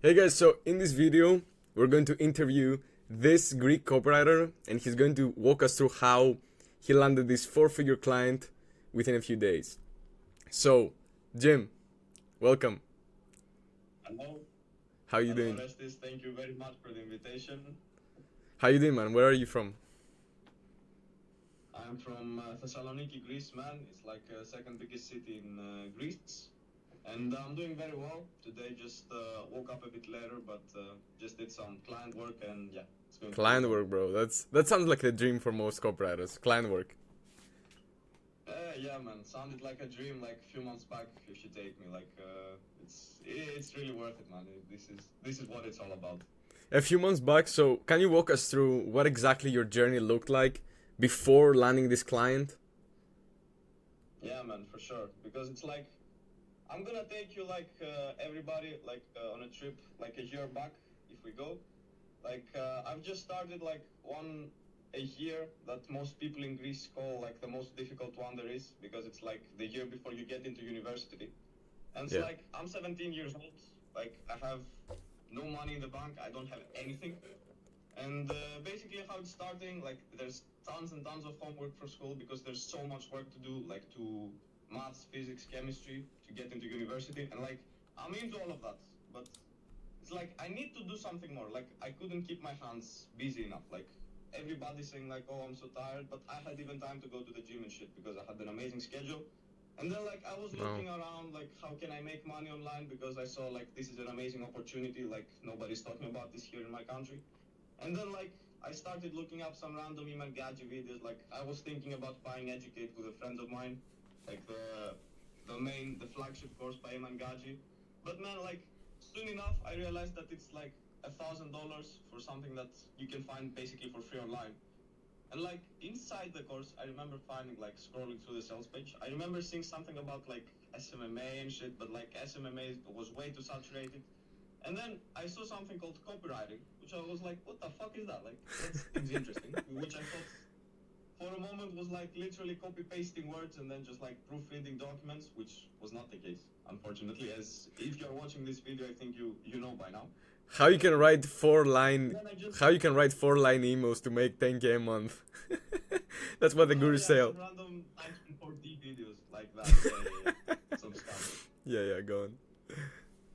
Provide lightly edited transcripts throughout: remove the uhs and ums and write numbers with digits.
Hey guys, so in this video, we're going to interview this Greek copywriter and he's going to walk us through how he landed this four-figure client within a few days. So, Jim, welcome. Hello, How you hello, doing? Orestes. Thank you very much for the invitation. How you doing, man? Where are you from? I'm from Thessaloniki, Greece, man. It's like second biggest city in Greece, and I'm doing very well today. Just woke up a bit later, but just did some client work, and yeah, it's going pretty Client well. work, bro. That sounds like a dream for most copywriters. Client work. Yeah, man. Sounded like a dream, like a few months back. If you take me, like it's really worth it, man. This is what it's all about. A few months back, so can you walk us through what exactly your journey looked like before landing this client? Yeah, man, for sure. Because it's like I'm gonna take you like everybody like on a trip like a year back if we go. Like I've just started like a year that most people in Greece call like the most difficult one there is because it's like the year before you get into university. And it's Yeah. like I'm 17 years old. Like I have no money in the bank. I don't have anything. And basically how it's starting, like there's tons and tons of homework for school because there's so much work to do, like to maths, physics, chemistry to get into university. And like I'm into all of that, but it's like I need to do something more. Like I couldn't keep my hands busy enough. Like everybody's saying like, oh, I'm so tired, but I had even time to go to the gym and shit because I had an amazing schedule. And then like I was No. looking around like how can I make money online because I saw like this is an amazing opportunity, like nobody's talking about this here in my country. And then like I started looking up some random email gadget videos. Like I was thinking about buying Educate with a friend of mine, like the flagship course by Iman Gaji. But man, like soon enough I realized that it's like $1,000 for something that you can find basically for free online. And like inside the course, I remember finding like scrolling through the sales page. I remember seeing something about like SMMA and shit, but like SMMA was way too saturated. And then I saw something called copywriting, which I was like, what the fuck is that? Like, that seems interesting. Which I thought for a moment was like literally copy pasting words and then just like proofreading documents, which was not the case, unfortunately. As if you're watching this video, I think you know by now. How you can And write four line then I just how you can write 4-line emails to make 10K a month. That's what the oh gurus yeah, say. some random Type 4D videos like that. Yeah. Some scam. Yeah, go on.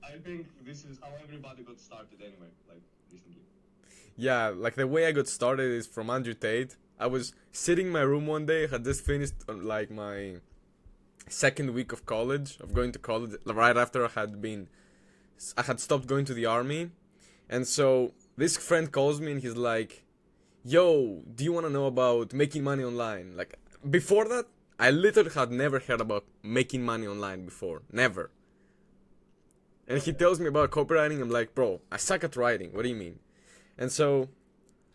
I think this is how everybody got started anyway, like recently. Yeah, like the way I got started is from Andrew Tate. I was sitting in my room one day, had just finished like my second week of college, of going to college, right after I had stopped going to the army. And so this friend calls me and he's like, yo, do you want to know about making money online? Like, before that, I literally had never heard about making money online before. Never. And he tells me about copywriting. I'm like, bro, I suck at writing. What do you mean? And so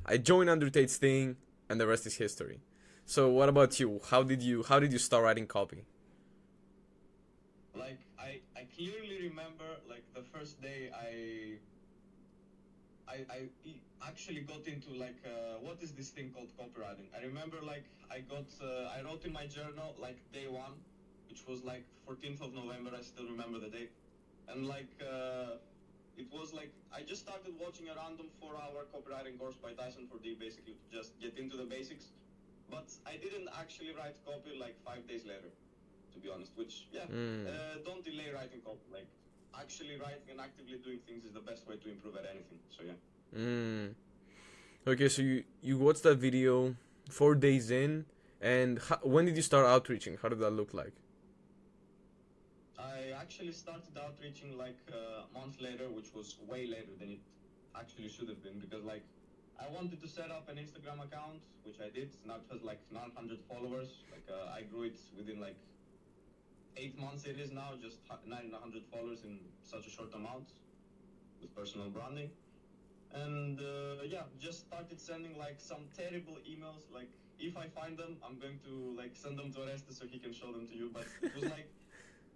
I joined Andrew Tate's thing, and the rest is history. So what about you? How did you start writing copy? Like I clearly remember like the first day actually got into like what is this thing called copywriting. I remember like I wrote in my journal like day one, which was like 14th of November. I still remember the date, and like it was like I just started watching a random 4-hour copywriting course by Tyson 4D basically to just get into the basics. But I didn't actually write copy like 5 days later, to be honest. Which yeah, Mm. don't delay writing copy. Like actually writing and actively doing things is the best way to improve at anything. So yeah. Mm. Okay, so you watched that video 4 days in, and when did you start outreaching? How did that look like? I actually started outreaching like a month later, which was way later than it actually should have been because like I wanted to set up an Instagram account, which I did. Now it has like 900 followers. Like I grew it within like 8 months. It is now just 900 followers in such a short amount with personal branding. And yeah, just started sending like some terrible emails. Like if I find them, I'm going to like send them to Orestes so he can show them to you. But it was like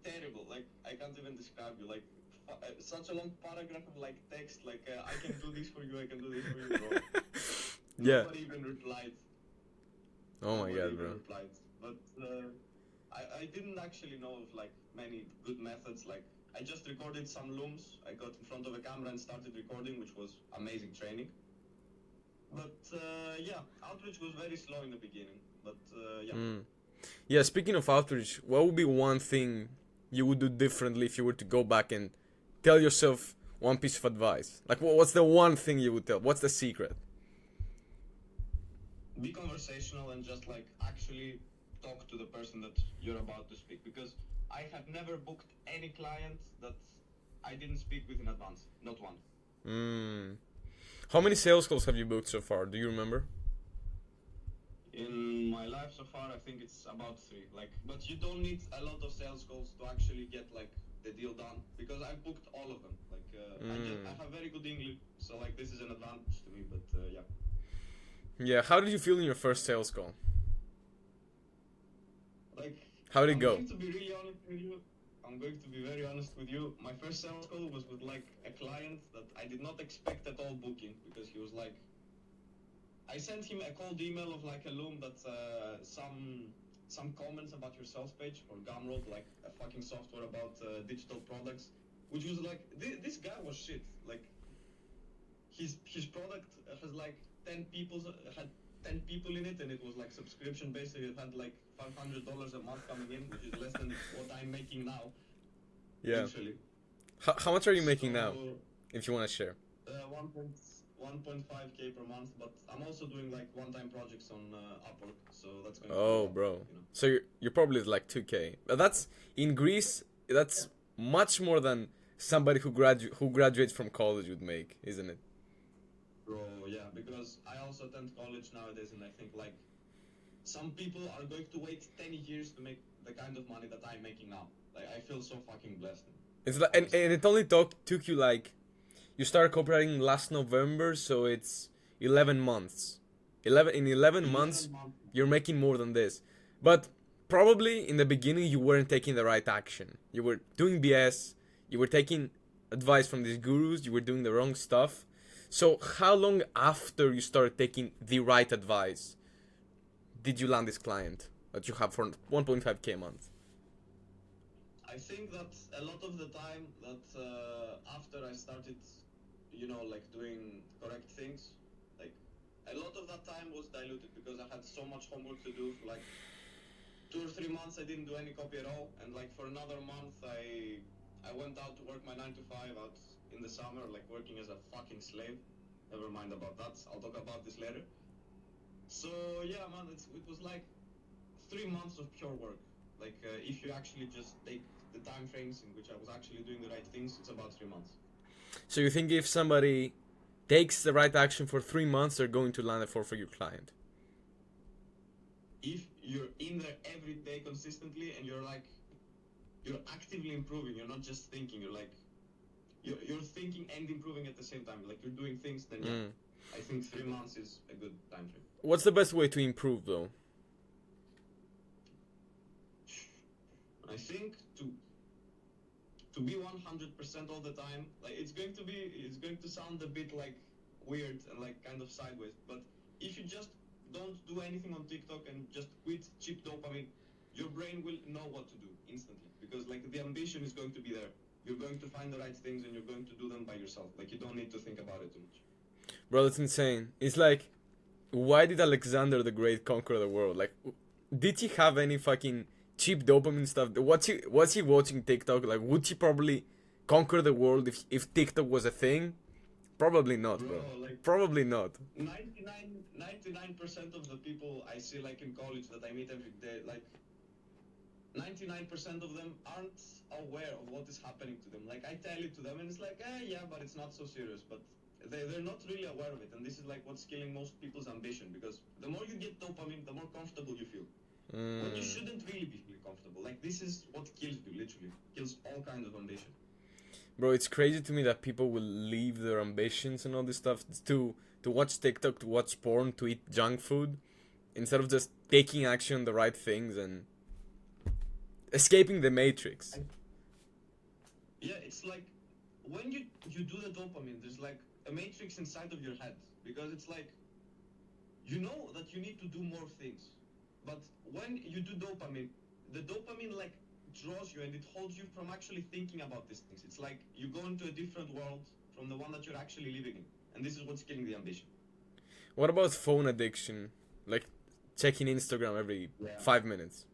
terrible. Like I can't even describe you. Like such a long paragraph of like text. Like I can do this for you. I can do this for you, bro. Yeah. Nobody even replied. Oh my Nobody god, even bro. replied. But I didn't actually know of like many good methods. Like I just recorded some looms. I got in front of a camera and started recording, which was amazing training. But yeah, outreach was very slow in the beginning. But yeah. Yeah, speaking of outreach, what would be one thing you would do differently if you were to go back and tell yourself one piece of advice? Like, what's the one thing you would tell? What's the secret? Be conversational and just like actually talk to the person that you're about to speak, because I have never booked any client that I didn't speak with in advance, not one. How many sales calls have you booked so far? Do you remember? In my life so far, I think it's about 3. Like, but you don't need a lot of sales calls to actually get like the deal done, because I've booked all of them. Like, I have very good English, so like this is an advantage to me. But yeah. Yeah, how did you feel in your first sales call? Like, How did it I'm go? going to be really honest with you. I'm going to be very honest with you. My first sales call was with like a client that I did not expect at all booking, because he was like, I sent him a cold email of like a loom that some comments about your sales page for Gumroad, like a fucking software about digital products, which was like this guy was shit. Like his product has like 10 people had 10 people in it, and it was like subscription based. It had like $500 a month coming in, which is less than what I'm making now. Yeah. Actually. How much are you making now, if you want to share? 1.5k per month, but I'm also doing like one-time projects on Upwork, so that's going to Oh, be bro. you know. So you're probably like 2K. But that's in Greece. That's much more than somebody who graduates from college would make, isn't it? Bro, yeah, because I also attend college nowadays, and I think like some people are going to wait 10 years to make the kind of money that I'm making now. Like, I feel so fucking blessed. It's like, and it only took you like, you started copywriting last November, so it's 11 months. 11 months, you're making more than this. But probably in the beginning, you weren't taking the right action. You were doing BS, you were taking advice from these gurus, you were doing the wrong stuff. So how long after you started taking the right advice did you land this client that you have for 1.5k a month? I think that a lot of the time that after I started, you know, like doing correct things, like a lot of that time was diluted because I had so much homework to do. For like 2 or 3 months, I didn't do any copy at all, and like for another month, I went out to work my 9 to 5 out in the summer, like working as a fucking slave. Never mind about that. I'll talk about this later. So yeah, man, it was like 3 months of pure work. Like if you actually just take the time frames in which I was actually doing the right things, it's about 3 months. So you think if somebody takes the right action for 3 months, they're going to land a four-figure client? If you're in there every day consistently and you're actively improving, you're not just thinking, you're thinking and improving at the same time, like you're doing things, then yeah, I think 3 months is a good time frame. What's the best way to improve though? I think to be 100% all the time, like it's going to sound a bit like weird and like kind of sideways, but if you just don't do anything on TikTok and just quit cheap dopamine, your brain will know what to do instantly, because like the ambition is going to be there. You're going to find the right things and you're going to do them by yourself. Like you don't need to think about it too much. Bro, that's insane. It's like, why did Alexander the Great conquer the world? Like, did he have any fucking cheap dopamine stuff? Was he watching TikTok? Like, would he probably conquer the world if TikTok was a thing? Probably not, bro. Like, probably not. 99% of the people I see like in college that I meet every day, like 99% of them aren't aware of what is happening to them. Like I tell it to them and it's like, yeah, but it's not so serious. But they're not really aware of it. And this is like what's killing most people's ambition, because the more you get dopamine, the more comfortable you feel. But you shouldn't really be feeling comfortable. Like this is what kills you, literally. Kills all kinds of ambition. Bro, it's crazy to me that people will leave their ambitions and all this stuff to watch TikTok, to watch porn, to eat junk food, instead of just taking action on the right things and escaping the matrix. Yeah, it's like when you do the dopamine, there's like a matrix inside of your head, because it's like you know that you need to do more things, but when you do dopamine, the dopamine like draws you and it holds you from actually thinking about these things. It's like you go into a different world from the one that you're actually living in, and this is what's killing the ambition. What about phone addiction? Like checking Instagram every 5 minutes.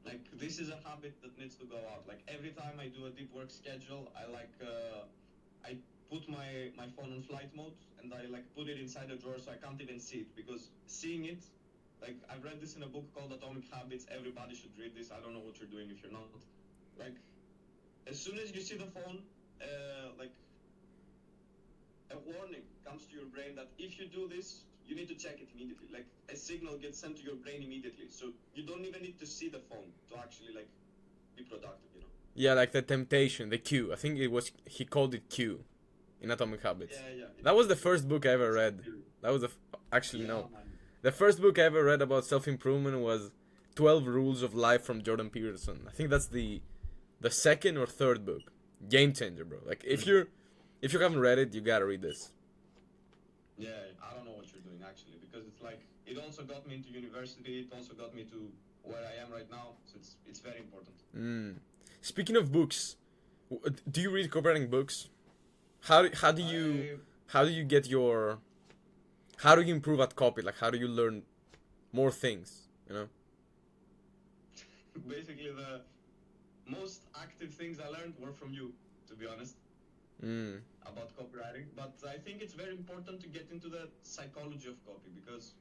Like this is a habit that needs to go out. Like every time I do a deep work schedule, I put my phone on flight mode and I like put it inside a drawer so I can't even see it, because seeing it, like I've read this in a book called Atomic Habits. Everybody should read this. I don't know what you're doing if you're not. Like as soon as you see the phone, like a warning comes to your brain that if you do this, you need to check it immediately. Like a signal gets sent to your brain immediately, so you don't even need to see the phone to actually like be productive, you know. Yeah, like the temptation, the cue. I think he called it Q in Atomic Habits. Yeah. That was the first book I ever read. That was actually no. Man. The first book I ever read about self-improvement was 12 Rules of Life from Jordan Peterson. I think that's the second or third book. Game changer, bro. Like if you haven't read it, you gotta read this. Yeah, I don't know what you're doing actually, because it's like it also got me into university. It also got me to where I am right now. So it's very important. Speaking of books, do you read copywriting books? How do you get your, how do you improve at copy? Like how do you learn more things? You know. Basically, the most active things I learned were from you, to be honest. About copywriting, but I think it's very important to get into the psychology of copy, because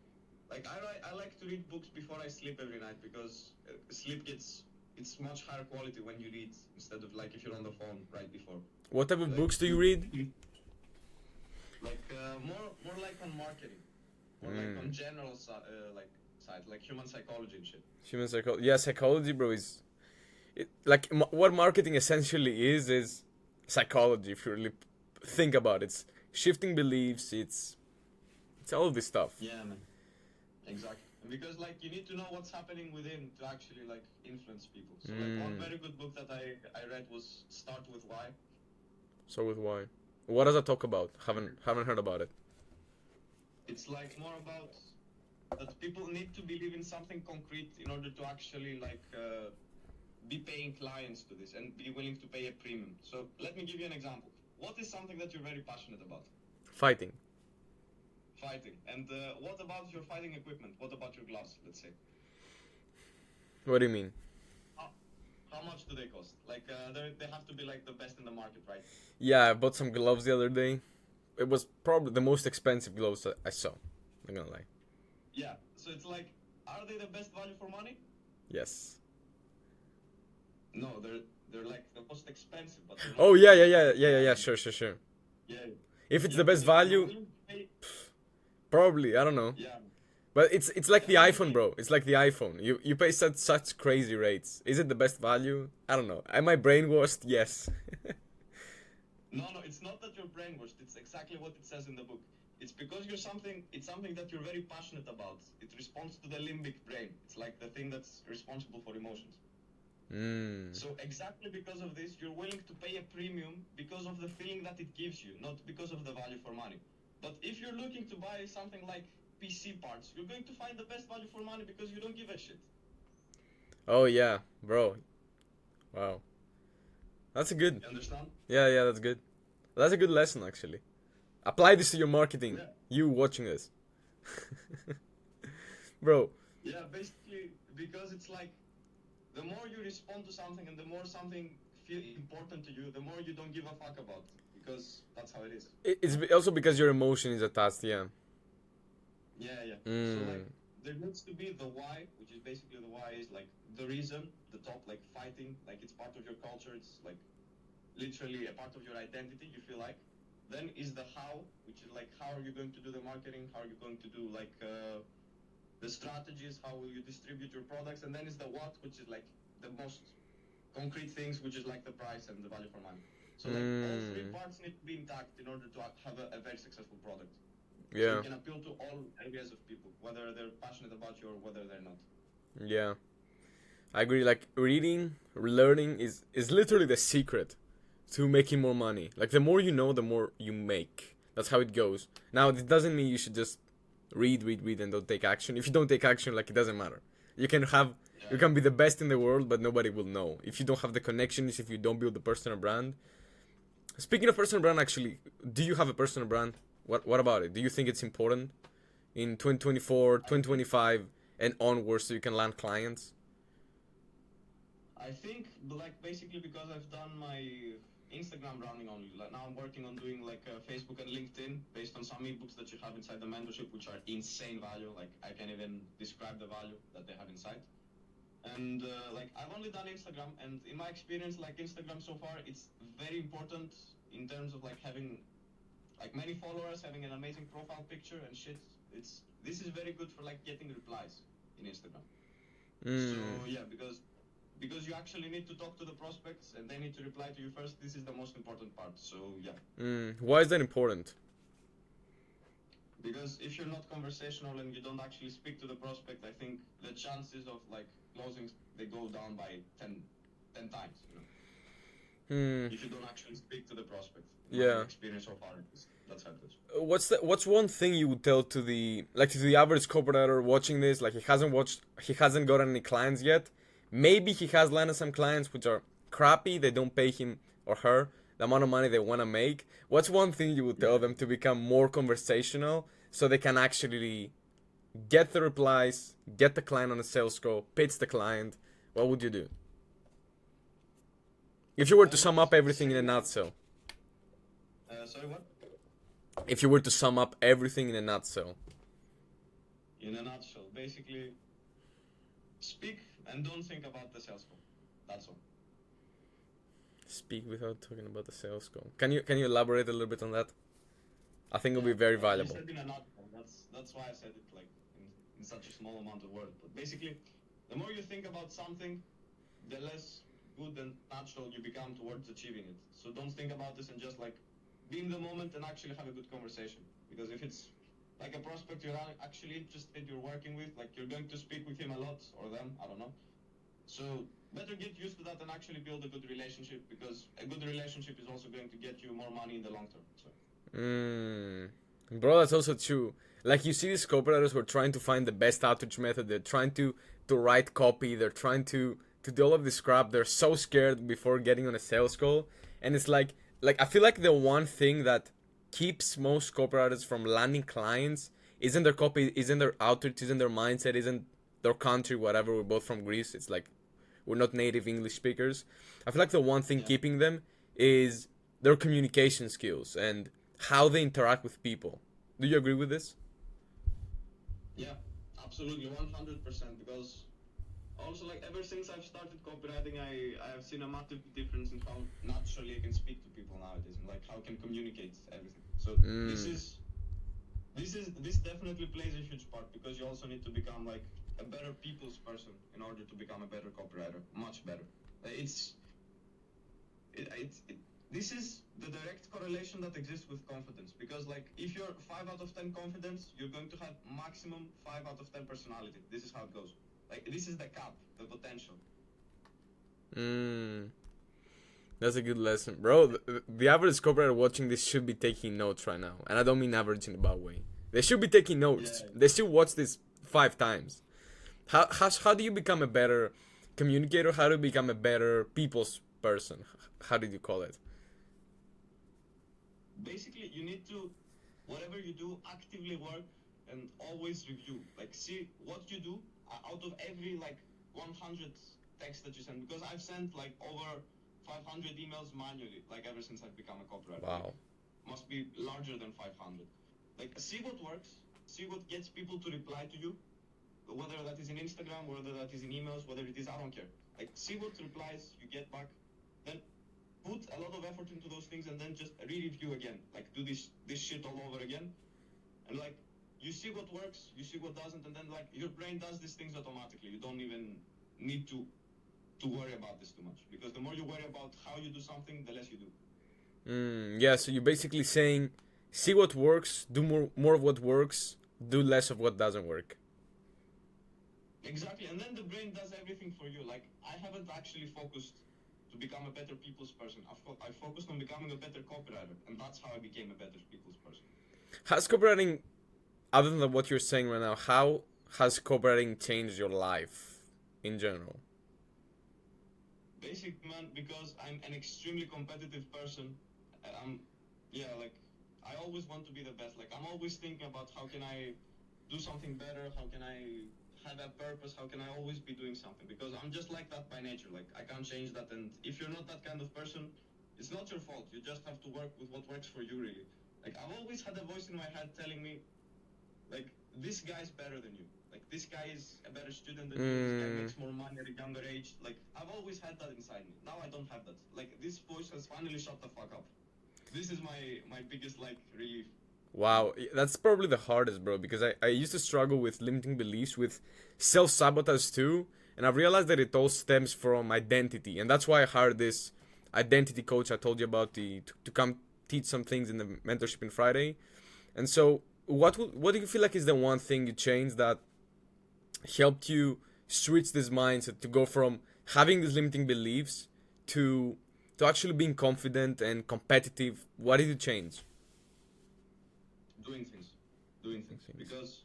like I like to read books before I sleep every night, because it's much higher quality when you read instead of like if you're on the phone right before. What type of books do you read? Like more like on marketing, or like on general side, like human psychology and shit. Human psychology, yeah, psychology, bro, is what marketing essentially is psychology. If you really think about it, it's shifting beliefs. It's all this stuff. Yeah, man. Exactly. Because like you need to know what's happening within to actually like influence people. So like one very good book that I read was Start With Why. So with why? What does it talk about? Haven't heard about it. It's like more about that people need to believe in something concrete in order to actually like be paying clients to this and be willing to pay a premium. So let me give you an example. What is something that you're very passionate about? Fighting. And what about your fighting equipment? What about your gloves, let's say? What do you mean? How much do they cost? Like they have to be like the best in the market, right? Yeah, I bought some gloves the other day. It was probably the most expensive gloves that I saw. I'm not gonna lie. Yeah, so it's like, are they the best value for money? Yes. No, they're like the most expensive, but they're not. Oh yeah. Sure. Yeah. If it's the best value, probably, I don't know. Yeah. But it's like the iPhone, bro. It's like the iPhone. You pay such crazy rates. Is it the best value? I don't know. Am I brainwashed? Yes. No, it's not that you're brainwashed. It's exactly what it says in the book. It's because it's something that you're very passionate about. It responds to the limbic brain. It's like the thing that's responsible for emotions. So exactly because of this, you're willing to pay a premium because of the feeling that it gives you, not because of the value for money. But if you're looking to buy something like PC parts, you're going to find the best value for money because you don't give a shit. Oh yeah, bro. Wow. That's a good. You understand? Yeah, that's good. That's a good lesson actually. Apply this to your marketing. Yeah. You watching this. Bro. Yeah, basically because it's like the more you respond to something and the more something feels important to you, the more you don't give a fuck about it, because that's how it is. It's also because your emotion is attached, yeah. Yeah. So like there needs to be the why, which is basically the why is like the reason, the top, like fighting, like it's part of your culture, it's like literally a part of your identity, you feel like. Then is the how, which is like how are you going to do the marketing, how are you going to do like the strategies, how will you distribute your products, and then is the what, which is like the most concrete things, which is like the price and the value for money. So like all three parts need to be intact in order to have a very successful product. Yeah. So you can appeal to all areas of people, whether they're passionate about you or whether they're not. Yeah. I agree, like reading, learning is literally the secret to making more money. Like the more you know, the more you make. That's how it goes. Now it doesn't mean you should just read and don't take action. If you don't take action, like it doesn't matter. You can have You can be the best in the world, but nobody will know if you don't have the connections, if you don't build the personal brand. Speaking of personal brand, actually, do you have a personal brand? What about it? Do you think it's important in 2024, 2025, and onwards so you can land clients? I think, like, basically because I've done my Instagram running only. Like now I'm working on doing like Facebook and LinkedIn based on some ebooks that you have inside the mentorship, which are insane value. Like I can't even describe the value that they have inside. And like I've only done Instagram, and in my experience, like Instagram so far, it's very important in terms of like having like many followers, having an amazing profile picture and shit. This is very good for like getting replies in Instagram. So yeah, because you actually need to talk to the prospects and they need to reply to you first. This is the most important part. So yeah. Why is that important? Because if you're not conversational and you don't actually speak to the prospect, I think the chances of like closings, they go down by 10 times, you know. If you don't actually speak to the prospect. Yeah. Experience so far, that's how it is. What's one thing you would tell to the average copywriter watching this? Like he hasn't got any clients yet. Maybe he has landed some clients which are crappy. They don't pay him or her the amount of money they want to make. What's one thing you would tell them to become more conversational so they can actually get the replies, get the client on a sales call, pitch the client? What would you do? If you were to sum up everything in a nutshell. Sorry, what? If you were to sum up everything in a nutshell. In a nutshell, basically, speak and don't think about the sales call. That's all. Speak without talking about the sales call. Can you elaborate a little bit on that? I think it'll be very valuable. I said in a nutshell. That's why I said it like in such a small amount of words. But basically, the more you think about something, the less good and natural you become towards achieving it. So don't think about this and just like be in the moment and actually have a good conversation. Because if it's like a prospect you're actually interested, you're working with, like you're going to speak with him a lot or them, I don't know. So better get used to that and actually build a good relationship, because a good relationship is also going to get you more money in the long term. So. Bro, that's also true. Like you see these copywriters who are trying to find the best outreach method. They're trying to write copy. They're trying to do all of this crap. They're so scared before getting on a sales call. And it's like I feel like the one thing that keeps most copywriters from landing clients isn't their copy, isn't their outreach, isn't their mindset, isn't their country, whatever. We're both from Greece. It's like we're not native English speakers. I feel like the one thing keeping them is their communication skills and how they interact with people. Do you agree with this? Yeah, absolutely, 100%. Because also, like, ever since I've started copywriting, I have seen a massive difference in how naturally I can speak to people nowadays, and like how I can communicate everything. So this definitely plays a huge part, because you also need to become like a better people's person in order to become a better copywriter, much better. This is the direct correlation that exists with confidence, because like if you're 5 out of 10 confidence, you're going to have maximum 5 out of 10 personality. This is how it goes. Like this is the cap, the potential. That's a good lesson, bro. The average copywriter watching this should be taking notes right now, and I don't mean average in a bad way. They should be taking notes. They should watch this 5 times. How do you become a better communicator? How do you become a better people's person? How did you call it? Basically, you need to, whatever you do, actively work and always review. Like, see what you do out of every like 100 texts that you send. Because I've sent like over 500 emails manually, like ever since I've become a copywriter. Wow. Must be larger than 500. Like, see what works, see what gets people to reply to you, whether that is in Instagram, whether that is in emails, whether it is, I don't care. Like, see what replies you get back, then put a lot of effort into those things, and then just re-review again. Like, do this shit all over again, and like, you see what works, you see what doesn't, and then like, your brain does these things automatically. You don't even need to worry about this too much, because the more you worry about how you do something, the less you do. Yeah, so you're basically saying, see what works, do more of what works, do less of what doesn't work. Exactly, and then the brain does everything for you. Like, I haven't actually focused to become a better people's person. I focused on becoming a better copywriter, and that's how I became a better people's person. Has copywriting, other than what you're saying right now, how has copywriting changed your life? in general? Basic, man, because I'm an extremely competitive person. I'm, yeah, like, I always want to be the best. Like, I'm always thinking about how can I do something better? How can I have a purpose? How can I always be doing something? Because I'm just like that by nature. Like, I can't change that. And if you're not that kind of person, it's not your fault. You just have to work with what works for you, really. Like, I've always had a voice in my head telling me, like, this guy's better than you. Like, this guy is a better student than you. This guy makes more money at a younger age. Like, I've always had that inside me. Now I don't have that. Like, this voice has finally shut the fuck up. This is my biggest, like, relief. Wow, that's probably the hardest, bro, because I used to struggle with limiting beliefs, with self-sabotage too, and I've realized that it all stems from identity, and that's why I hired this identity coach I told you about, to come teach some things in the mentorship in Friday. And so, what do you feel like is the one thing you changed that helped you switch this mindset to go from having these limiting beliefs to actually being confident and competitive? What did you change? Doing things. Because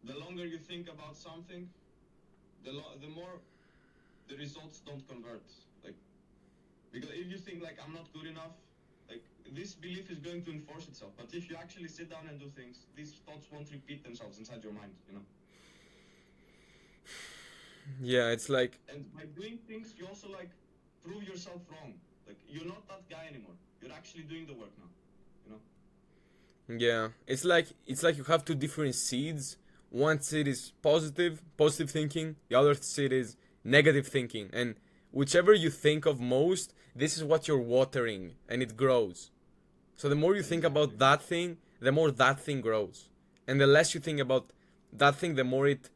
the longer you think about something, the more the results don't convert. Like, because if you think like I'm not good enough, like this belief is going to enforce itself. But if you actually sit down and do things, these thoughts won't repeat themselves inside your mind, you know. Yeah, it's like, And by doing things, you also like prove yourself wrong. Like you're not that guy anymore. You're actually doing the work now, you know. yeah, it's like you have two different seeds. One seed is positive thinking. The other seed is negative thinking. And whichever you think of most, this is what you're watering, and it grows. So the more you think about that thing, the more that thing grows, and the less you think about that thing, the more it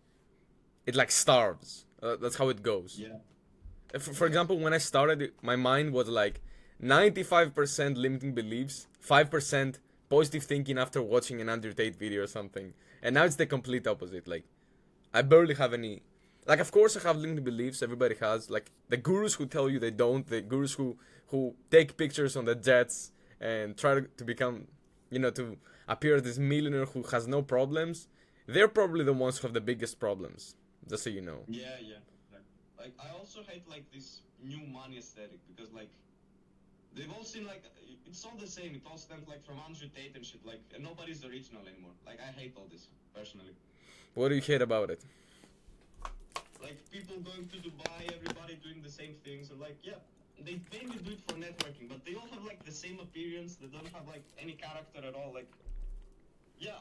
like starves. That's how it goes. Yeah. For example, when I started, my mind was like 95% limiting beliefs, 5% positive thinking after watching an Andrew Tate video or something. And now it's the complete opposite. Like, I barely have any. Like, of course, I have limiting beliefs. Everybody has. Like, the gurus who tell you they don't, the gurus who take pictures on the jets and try to become, to appear as this millionaire who has no problems. They're probably the ones who have the biggest problems. Just so you know. Yeah, yeah. Like I also hate like this new money aesthetic because like they've all seen like it's all the same. It all stems like from Andrew Tate and shit. Like and nobody's original anymore. Like I hate all this personally. What do you hate about it? Like people going to Dubai, everybody doing the same things, and like yeah, they mainly do it for networking, but they all have like the same appearance. They don't have like any character at all. Like yeah,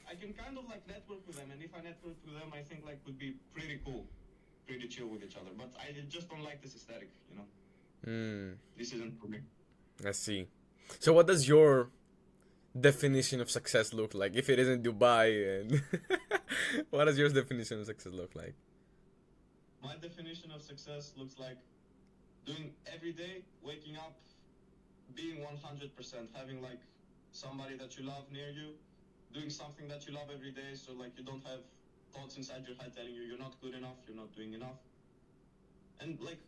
I can kind of like network with them, and if I network with them, I think like would be pretty cool, pretty chill with each other. But I just don't like this aesthetic, you know. This isn't for me. I see. So what does your definition of success look like if it isn't Dubai? And what does your definition of success look like? My definition of success looks like doing every day, waking up, being 100%, having like somebody that you love near you, doing something that you love every day, so like you don't have thoughts inside your head telling you you're not good enough, you're not doing enough. And like,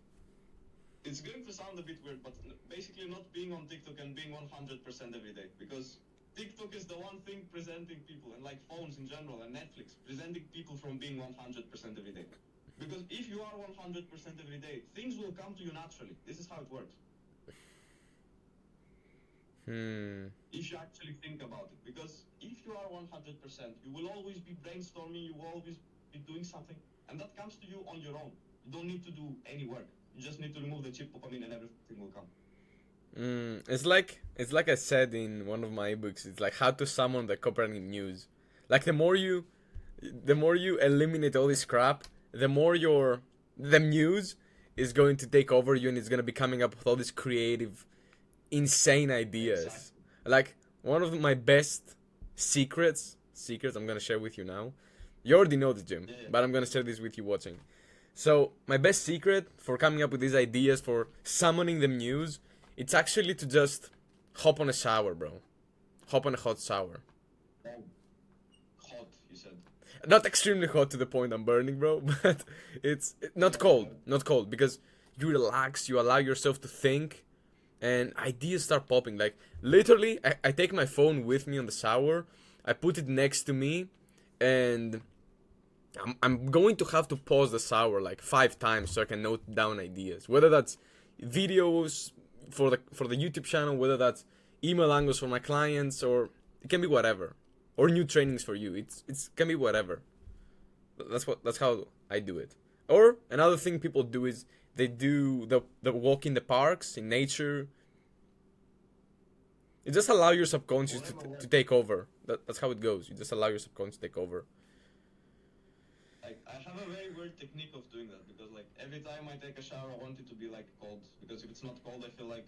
it's going to sound a bit weird, but basically not being on TikTok and being 100% every day, because TikTok is the one thing presenting people, and like phones in general, and Netflix, presenting people from being 100% every day. Because if you are 100% every day, things will come to you naturally. This is how it works. If you actually think about it. Because if you are 100%, you will always be brainstorming, you will always be doing something, and that comes to you on your own. You don't need to do any work. You just need to remove the cheap dopamine and everything will come. It's like I said in one of my ebooks. It's like how to summon the copywriting muse. Like the more you eliminate all this crap, the more the muse is going to take over you, and it's gonna be coming up with all these creative, insane ideas. Exactly. Like one of my best secrets I'm gonna share with you now. You already know this, Jim, but I'm gonna share this with you watching. So my best secret for coming up with these ideas, for summoning the muse, it's actually to just hop on a shower, bro. Hop on a hot shower. Hot, you said. Not extremely hot to the point I'm burning, bro, but it's not cold, because you relax, you allow yourself to think, and ideas start popping. Like literally, I take my phone with me on the shower, I put it next to me, and I'm going to have to pause the shower like 5 times so I can note down ideas. Whether that's videos for the YouTube channel, whether that's email angles for my clients, or it can be whatever, or new trainings for you. It's can be whatever. That's how I do it. Or another thing people do is they do the walk in the parks in nature. You just allow your subconscious to take over. That's how it goes. You just allow your subconscious to take over. I have a very weird technique of doing that because like every time I take a shower, I want it to be like cold, because if it's not cold, I feel like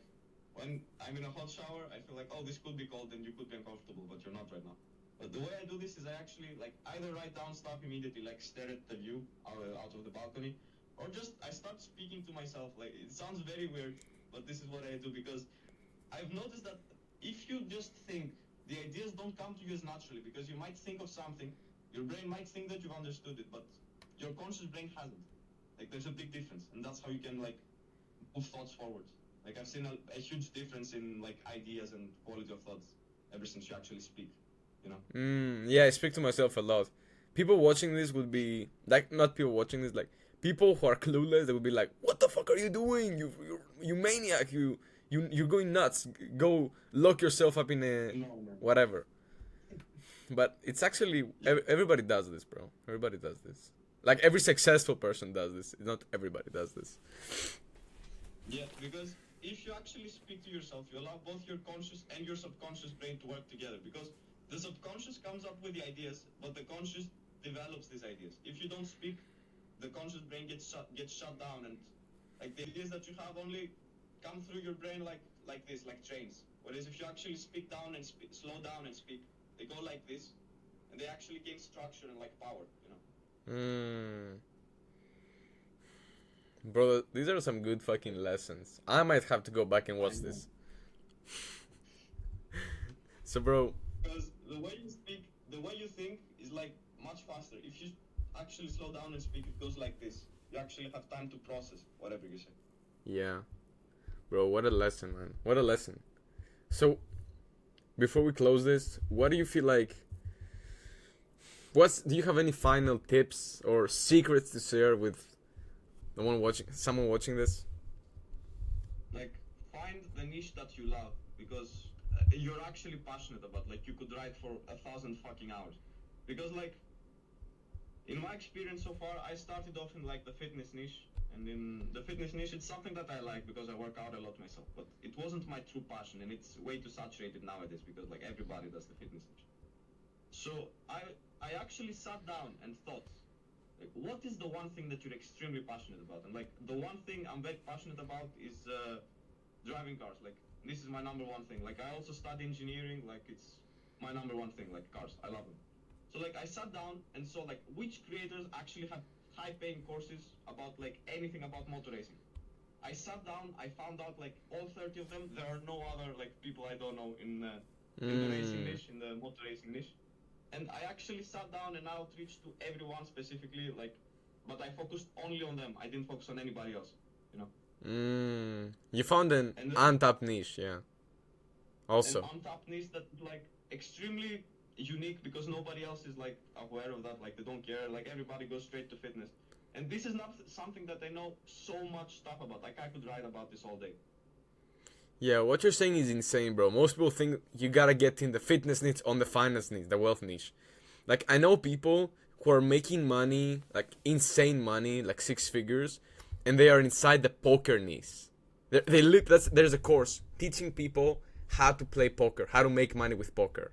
when I'm in a hot shower, I feel like, oh, this could be cold and you could be uncomfortable, but you're not right now. But the way I do this is I actually like either write down stuff immediately, like stare at the view out of the balcony, or just I start speaking to myself. Like it sounds very weird, but this is what I do because I've noticed that if you just think, the ideas don't come to you as naturally, because you might think of something, your brain might think that you've understood it, but your conscious brain hasn't. Like there's a big difference, and that's how you can like move thoughts forward. Like I've seen a huge difference in like ideas and quality of thoughts ever since you actually speak. You know? Yeah, I speak to myself a lot. People watching this would be like, not people watching this, like people who are clueless. They would be like, "What the fuck are you doing? You maniac! You're going nuts. Go lock yourself up in a whatever." But it's actually everybody does this, bro. Everybody does this. Like every successful person does this. Not everybody does this. Yeah, because if you actually speak to yourself, you allow both your conscious and your subconscious brain to work together. Because the subconscious comes up with the ideas, but the conscious develops these ideas. If you don't speak, the conscious brain gets shut down, and like the ideas that you have only come through your brain like this, like trains. Whereas if you actually speak down and slow down and speak, they go like this, and they actually gain structure and like power. You know. Bro, these are some good fucking lessons. I might have to go back and watch this. So, bro. Because the way you speak, the way you think is like much faster. If you actually slow down and speak, it goes like this. You actually have time to process whatever you say. Yeah. Bro, what a lesson, man. What a lesson. So, before we close this, what do you feel like? Do you have any final tips or secrets to share with someone watching this? Like, find the niche that you love, because you're actually passionate about. Like, you could write for 1,000 fucking hours. Because, like, in my experience so far, I started off in like the fitness niche, and in the fitness niche, it's something that I like because I work out a lot myself. But it wasn't my true passion, and it's way too saturated nowadays because like everybody does the fitness niche. So I actually sat down and thought, like, what is the one thing that you're extremely passionate about? And like the one thing I'm very passionate about is driving cars. Like this is my number one thing. Like I also study engineering. Like it's my number one thing. Like cars, I love them. So like I sat down and saw like which creators actually have high-paying courses about like anything about motor racing. I sat down, I found out like all 30 of them. There are no other like people I don't know in the racing niche, in the motor racing niche. And I actually sat down and outreached to everyone specifically, like, but I focused only on them. I didn't focus on anybody else, you know. You found an untapped niche, yeah. Also. An untapped niche that like extremely unique because nobody else is like aware of that. Like they don't care. Like everybody goes straight to fitness, and this is not something that I know so much stuff about. Like I could write about this all day. Yeah, what you're saying is insane, bro. Most people think you gotta get in the fitness niche on the finance niche, the wealth niche. Like, I know people who are making money, like insane money, like 6 figures, and they are inside the poker niche. There's a course teaching people how to play poker, how to make money with poker.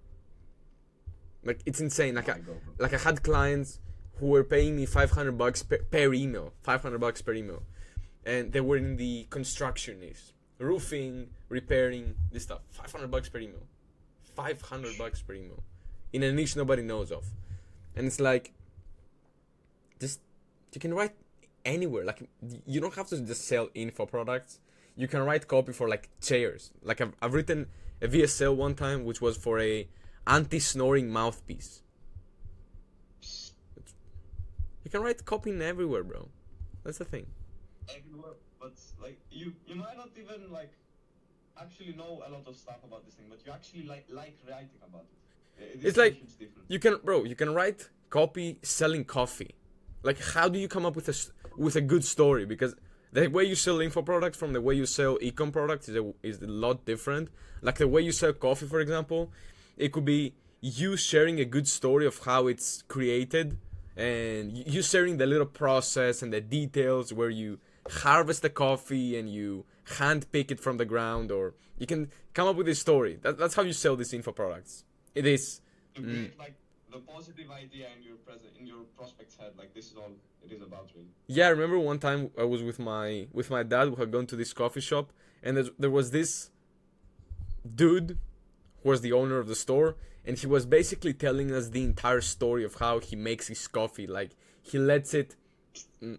Like, it's insane. Like I had clients who were paying me $500 per email, $500 per email, and they were in the construction niche. Roofing, repairing, this stuff. $500 per email. $500 per email. In a niche nobody knows of. And it's like, just, you can write anywhere. Like, you don't have to just sell info products. You can write copy for like chairs. Like I've written a VSL one time, which was for a anti-snoring mouthpiece. You can write copy in everywhere, bro. That's the thing. Everywhere. But like you might not even like actually know a lot of stuff about this thing, but you actually like writing about it. It's like you can write copy selling coffee. like how do you come up with a good story? Because the way you sell info products from the way you sell ecom products is a lot different. Like the way you sell coffee, for example, it could be you sharing a good story of how it's created, and you sharing the little process and the details where you harvest the coffee and you hand pick it from the ground, or you can come up with a story. That's how you sell these info products. It is. To create like the positive idea in your prospect's head, like this is all it is about, really. Yeah, I remember one time I was with my dad. We had gone to this coffee shop, and there was this dude who was the owner of the store, and he was basically telling us the entire story of how he makes his coffee. Like he lets it,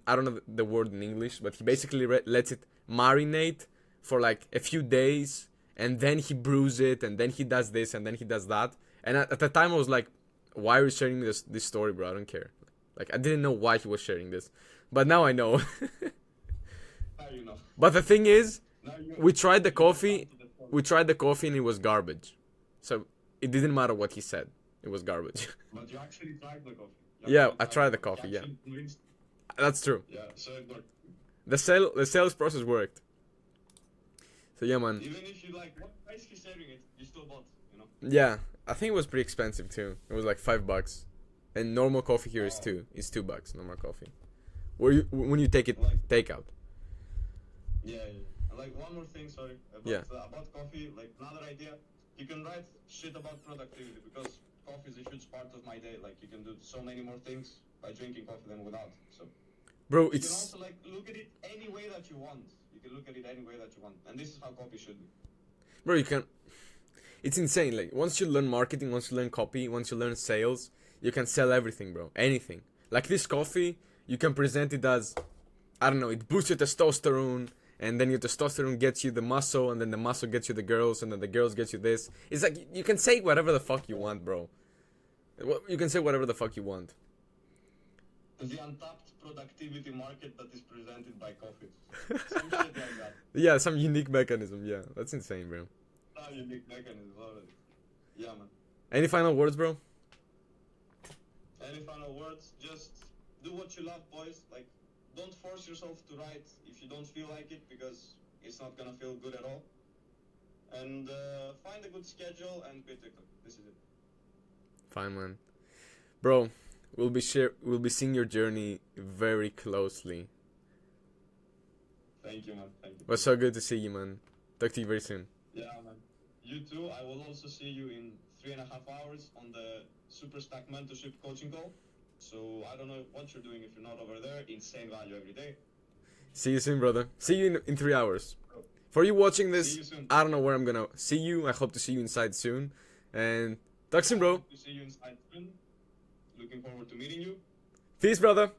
I don't know the word in English, but he basically lets it marinate for like a few days, and then he brews it, and then he does this, and then he does that. And at the time I was like, why are you sharing me this story, bro? I don't care. Like I didn't know why he was sharing this, but now I know. Now you know. But the thing is, we tried the you coffee. come to the point. We tried the coffee and it was garbage. So it didn't matter what he said. It was garbage. But you actually tried the coffee. Yeah, I tried the coffee. You Yeah, actually convinced- that's true. Yeah, so it worked. The sales process worked. So yeah, man. Even if you like, what price he's selling it, you still bought, you know? Yeah, I think it was pretty expensive too. It was like $5, and normal coffee here is Wow. $2. Normal coffee. When you take it Like- takeout. Yeah, yeah. And like one more thing, sorry, Yeah. about coffee, like another idea, you can write shit about productivity because coffee is a huge part of my day. Like you can do so many more things by drinking coffee than without. So Bro, you can it's also like look at it any way that you want. You can look at it any way that you want, and this is how copy should be. bro, you can. It's insane. Like once you learn marketing, once you learn copy, once you learn sales, you can sell everything, bro. Anything. Like this coffee, you can present it as, I don't know, it boosts your testosterone, and then your testosterone gets you the muscle, and then the muscle gets you the girls, and then the girls get you this. It's like you can say whatever the fuck you want, bro. You can say whatever the fuck you want. The untapped productivity market that is presented by coffee. Some shit like that. Yeah, some unique mechanism. Yeah, that's insane, bro. Unique mechanism already. Yeah, man. Any final words, bro? Any final words? Just do what you love, boys. Like, don't force yourself to write if you don't feel like it, because it's not gonna feel good at all. And find a good schedule and quit TikTok. This is it. Fine, man. Bro, we'll be seeing your journey very closely. Thank you, man. Thank you. It was so good to see you, man. Talk to you very soon. Yeah, man. You too. I will also see you in 3.5 hours on the Superstack mentorship coaching call. So I don't know what you're doing if you're not over there. Insane value every day. See you soon, brother. See you in 3 hours. For you watching See this, you soon. I don't know where I'm gonna see you. I hope to see you inside soon. And talk soon, bro. Hope to see you inside soon. Looking forward to meeting you. Peace, brother.